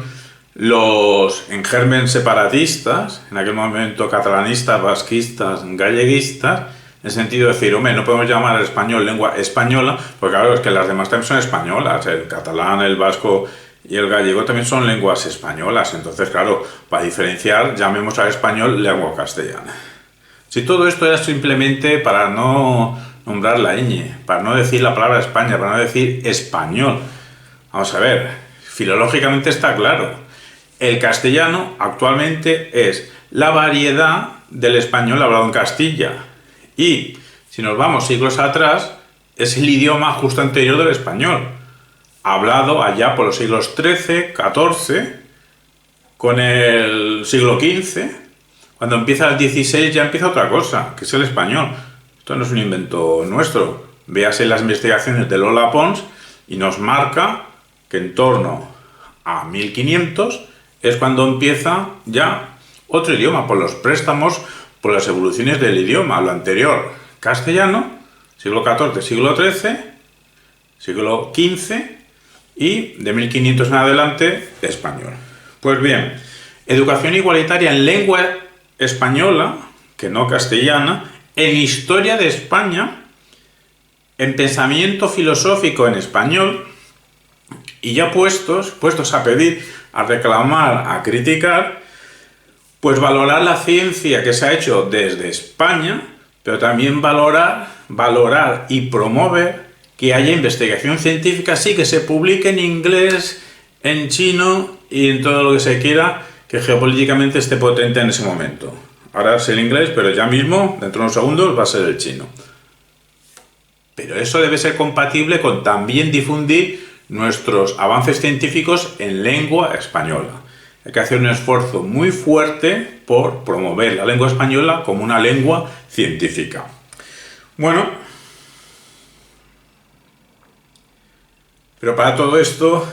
los en germen separatistas, en aquel momento catalanistas, vasquistas, galleguistas, en el sentido de decir, hombre, no podemos llamar al español lengua española, porque claro, es que las demás también son españolas, el catalán, el vasco y el gallego también son lenguas españolas, entonces claro, para diferenciar, llamemos al español lengua castellana. Si todo esto era simplemente para no nombrar la ñ, para no decir la palabra España, para no decir español, vamos a ver, filológicamente está claro, el castellano actualmente es la variedad del español hablado en Castilla. Y si nos vamos siglos atrás, es el idioma justo anterior del español, hablado allá por los siglos XIII, XIV, con el siglo XV. Cuando empieza el XVI ya empieza otra cosa, que es el español. Esto no es un invento nuestro. Véase las investigaciones de Lola Pons y nos marca que en torno a 1500 es cuando empieza ya otro idioma, por los préstamos, por las evoluciones del idioma. Lo anterior, castellano, siglo XIV, siglo XIII, siglo XV y de 1500 en adelante, español. Pues bien, educación igualitaria en lengua española, que no castellana, en historia de España, en pensamiento filosófico en español, y ya puestos a pedir, a reclamar, a criticar, pues valorar la ciencia que se ha hecho desde España, pero también valorar y promover que haya investigación científica, sí, que se publique en inglés, en chino y en todo lo que se quiera, que geopolíticamente esté potente en ese momento. Ahora es el inglés, pero ya mismo, dentro de unos segundos, va a ser el chino. Pero eso debe ser compatible con también difundir nuestros avances científicos en lengua española. Hay que hacer un esfuerzo muy fuerte por promover la lengua española como una lengua científica. Bueno, pero para todo esto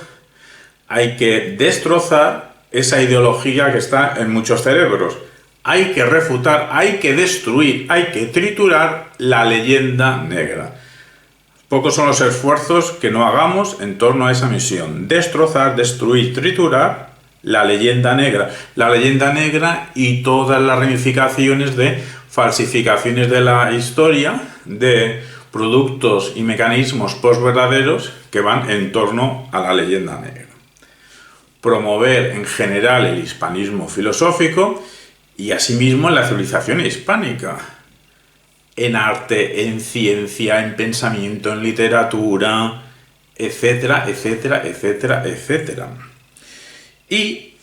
hay que destrozar esa ideología que está en muchos cerebros. Hay que refutar, hay que destruir, hay que triturar la leyenda negra. Pocos son los esfuerzos que no hagamos en torno a esa misión. Destrozar, destruir, triturar la leyenda negra. La leyenda negra y todas las ramificaciones de falsificaciones de la historia, de productos y mecanismos posverdaderos que van en torno a la leyenda negra. Promover en general el hispanismo filosófico y asimismo la civilización hispánica. En arte, en ciencia, en pensamiento, en literatura, etcétera, etcétera, etcétera, etcétera. Y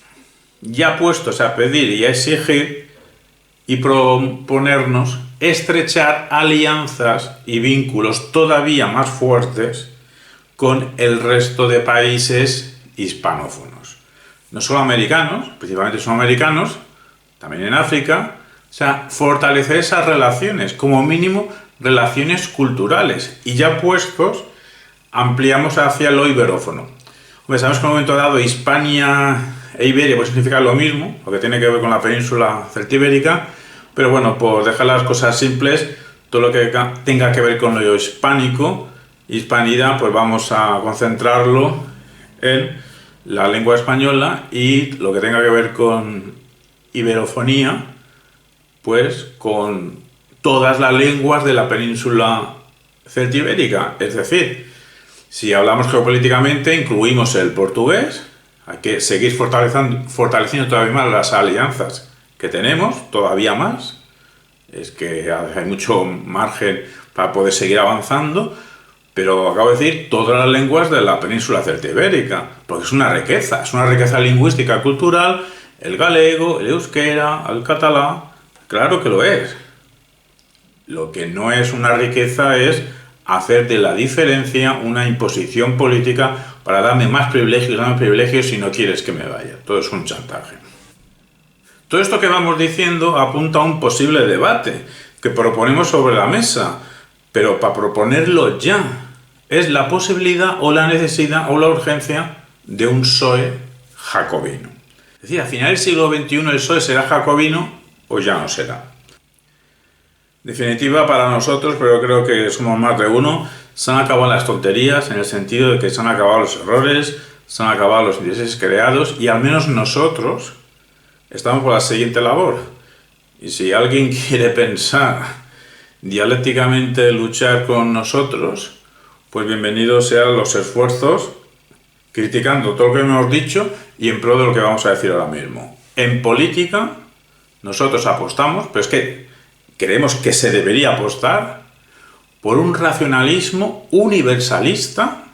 ya puestos a pedir y a exigir y proponernos estrechar alianzas y vínculos todavía más fuertes con el resto de países hispanófonos. No solo americanos, principalmente son americanos, también en África. O sea, fortalecer esas relaciones, como mínimo relaciones culturales. Y ya puestos, ampliamos hacia lo iberófono. Hombre, sabemos que en un momento dado Hispania e Iberia puede significar lo mismo, lo que tiene que ver con la península celtibérica, pero bueno, por dejar las cosas simples, todo lo que tenga que ver con lo hispánico, hispanidad, pues vamos a concentrarlo en la lengua española, y lo que tenga que ver con iberofonía, pues con todas las lenguas de la península celtibérica. Es decir, si hablamos geopolíticamente, incluimos el portugués. Hay que seguir fortaleciendo todavía más las alianzas que tenemos, todavía más. Es que hay mucho margen para poder seguir avanzando, pero acabo de decir todas las lenguas de la península celtibérica, porque es una riqueza lingüística, cultural, el galego, el euskera, el catalán. Claro que lo es. Lo que no es una riqueza es hacer de la diferencia una imposición política para darme más privilegios si no quieres que me vaya. Todo es un chantaje. Todo esto que vamos diciendo apunta a un posible debate que proponemos sobre la mesa, pero para proponerlo ya. Es la posibilidad o la necesidad o la urgencia de un PSOE jacobino. Es decir, a final del siglo XXI el PSOE será jacobino o ya no será. En definitiva, para nosotros, pero creo que somos más de uno, se han acabado las tonterías, en el sentido de que se han acabado los errores, se han acabado los intereses creados, y al menos nosotros estamos por la siguiente labor. Y si alguien quiere pensar dialécticamente luchar con nosotros, pues bienvenidos sean los esfuerzos, criticando todo lo que hemos dicho y en pro de lo que vamos a decir ahora mismo. En política, nosotros apostamos, pero es que creemos que se debería apostar por un racionalismo universalista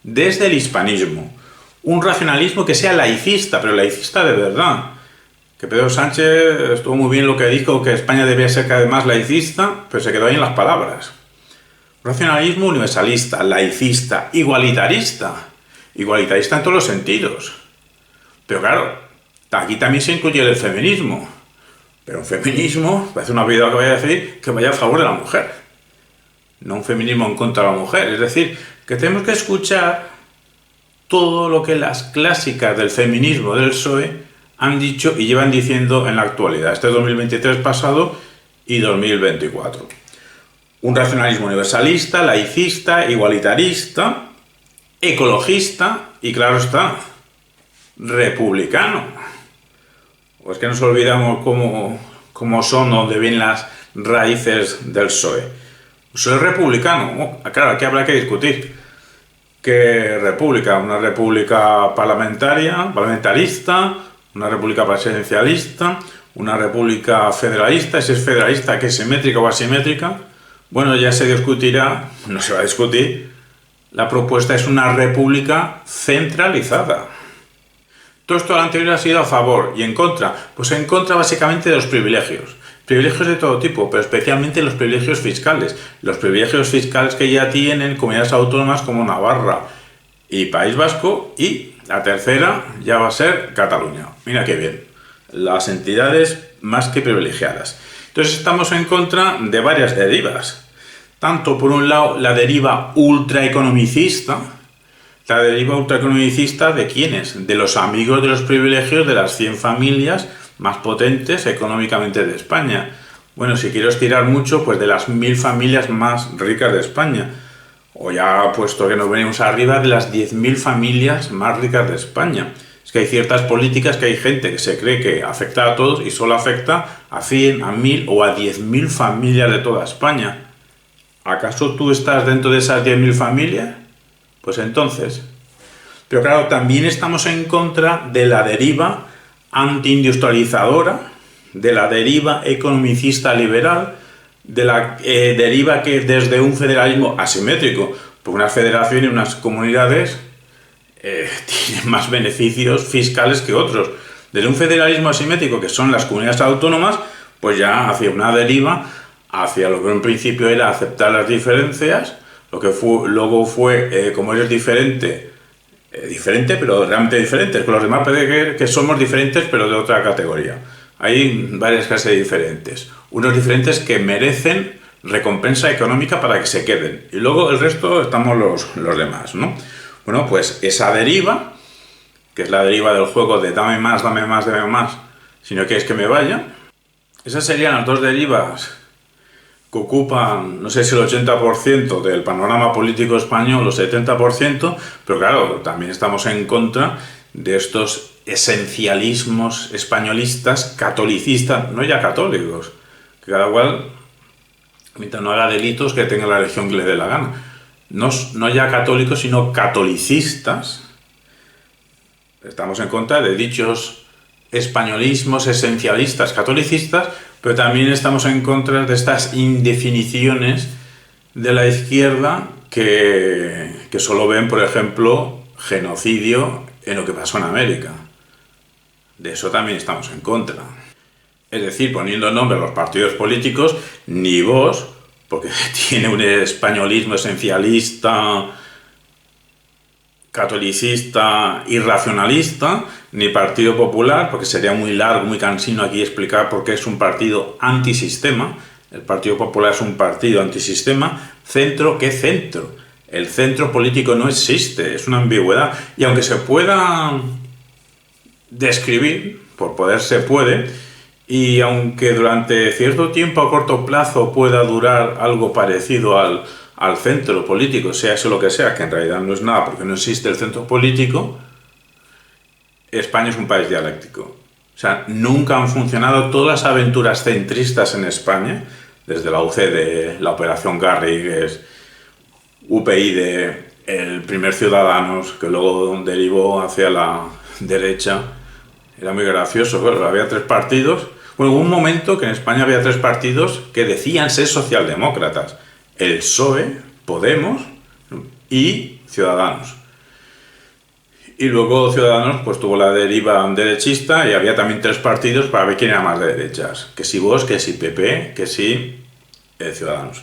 desde el hispanismo. Un racionalismo que sea laicista, pero laicista de verdad. Que Pedro Sánchez estuvo muy bien lo que dijo, que España debía ser cada vez más laicista, pero se quedó ahí en las palabras. Racionalismo universalista, laicista, igualitarista. Igualitarista en todos los sentidos. Pero claro, aquí también se incluye el feminismo. Pero un feminismo, parece una vida que vaya a decir que vaya a favor de la mujer. No un feminismo en contra de la mujer. Es decir, que tenemos que escuchar todo lo que las clásicas del feminismo del PSOE han dicho y llevan diciendo en la actualidad, este 2023 pasado y 2024. Un racionalismo universalista, laicista, igualitarista, ecologista y, claro está, republicano. O es que nos olvidamos cómo son, dónde vienen las raíces del PSOE. Soy republicano. Claro, aquí habrá que discutir. ¿Qué república? ¿Una república parlamentarista? ¿Una república presidencialista? ¿Una república federalista? Si es federalista, ¿qué es simétrica o asimétrica? Bueno, ya se discutirá, no se va a discutir. La propuesta es una república centralizada. Todo esto anterior ha sido a favor y en contra. Pues en contra básicamente de los privilegios. Privilegios de todo tipo, pero especialmente los privilegios fiscales. Los privilegios fiscales que ya tienen comunidades autónomas como Navarra y País Vasco, y la tercera ya va a ser Cataluña. Mira qué bien. Las entidades más que privilegiadas. Entonces estamos en contra de varias derivas. Tanto por un lado la deriva ultraeconomicista. La deriva ultraeconomicista ¿de quiénes? De los amigos de los privilegios de las 100 familias más potentes económicamente de España. Bueno, si quiero estirar mucho, pues de las 1000 familias más ricas de España. O ya, puesto que nos venimos arriba, de las 10.000 familias más ricas de España. Es que hay ciertas políticas que hay gente que se cree que afecta a todos y solo afecta a 100, a 1000 o a 10.000 familias de toda España. ¿Acaso tú estás dentro de esas 10.000 familias? Pues entonces. Pero claro, también estamos en contra de la deriva antiindustrializadora, de la deriva economicista liberal, de la deriva que desde un federalismo asimétrico, porque unas federaciones y unas comunidades tienen más beneficios fiscales que otros. Desde un federalismo asimétrico, que son las comunidades autónomas, pues ya hacia una deriva, hacia lo que en principio era aceptar las diferencias, lo que luego fue, como eres diferente, pero realmente diferentes, con los demás parece que somos diferentes pero de otra categoría. Hay varias clases diferentes. Unos diferentes que merecen recompensa económica para que se queden. Y luego el resto estamos los demás, ¿no? Bueno, pues esa deriva, que es la deriva del juego de dame más, si no quieres que me vaya, esas serían las dos derivas que ocupan, no sé si el 80% del panorama político español, los 70%, pero claro, también estamos en contra de estos esencialismos españolistas, catolicistas, no ya católicos, que cada cual, mientras no haga delitos, que tenga la religión que le dé la gana. No ya católicos, sino catolicistas. Estamos en contra de dichos españolismos esencialistas, catolicistas, pero también estamos en contra de estas indefiniciones de la izquierda que solo ven, por ejemplo, genocidio en lo que pasó en América. De eso también estamos en contra. Es decir, poniendo nombre a los partidos políticos, ni Vox, porque tiene un españolismo esencialista, catolicista y racionalista, ni Partido Popular, porque sería muy largo, muy cansino aquí explicar por qué es un partido antisistema. El Partido Popular es un partido antisistema. ¿Centro? ¿Qué centro? El centro político no existe, es una ambigüedad. Y aunque se pueda describir, por poder se puede, y aunque durante cierto tiempo a corto plazo pueda durar algo parecido al centro político, sea eso lo que sea, que en realidad no es nada porque no existe el centro político, España es un país dialéctico. O sea, nunca han funcionado todas las aventuras centristas en España, desde la UCD, la Operación Garrigues, UPyD, el primer Ciudadanos, que luego derivó hacia la derecha. Era muy gracioso, bueno, había 3 partidos. Bueno, hubo un momento que en España había 3 partidos que decían ser socialdemócratas. El PSOE, Podemos y Ciudadanos. Y luego Ciudadanos pues tuvo la deriva derechista y había también 3 partidos para ver quién era más de derechas. Que si Vox, que si PP, que si Ciudadanos.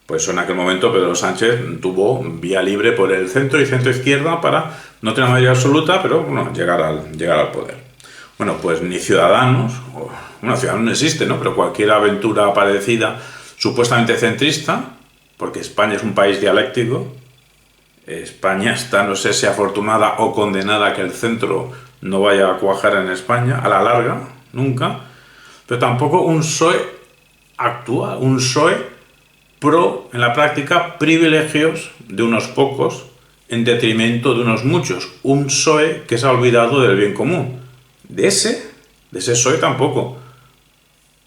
Pues en aquel momento Pedro Sánchez tuvo vía libre por el centro y centro-izquierda para no tener mayoría absoluta, pero bueno, llegar al poder. Bueno, pues ni Ciudadanos, bueno, Ciudadanos no existe, ¿no? Pero cualquier aventura parecida, supuestamente centrista, porque España es un país dialéctico, España está, no sé si afortunada o condenada a que el centro no vaya a cuajar en España, a la larga, nunca, pero tampoco un PSOE actual, un PSOE pro, en la práctica, privilegios de unos pocos en detrimento de unos muchos. Un PSOE que se ha olvidado del bien común. De ese PSOE tampoco.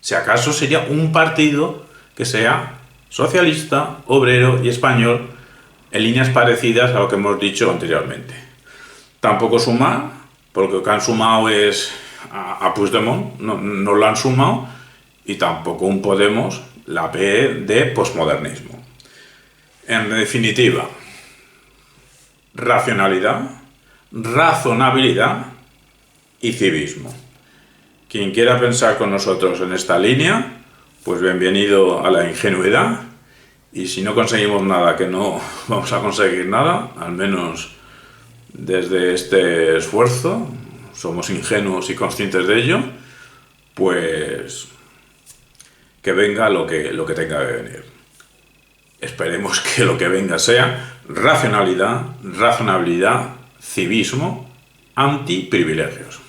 Si acaso sería un partido que sea socialista, obrero y español en líneas parecidas a lo que hemos dicho anteriormente. Tampoco sumar, porque lo que han sumado es a Puigdemont, no lo han sumado, y tampoco un Podemos, la P de posmodernismo. En definitiva, racionalidad, razonabilidad y civismo. Quien quiera pensar con nosotros en esta línea, pues bienvenido a la ingenuidad, y si no conseguimos nada, que no vamos a conseguir nada, al menos desde este esfuerzo, somos ingenuos y conscientes de ello, pues que venga lo que tenga que venir. Esperemos que lo que venga sea racionalidad, razonabilidad, civismo, antiprivilegios.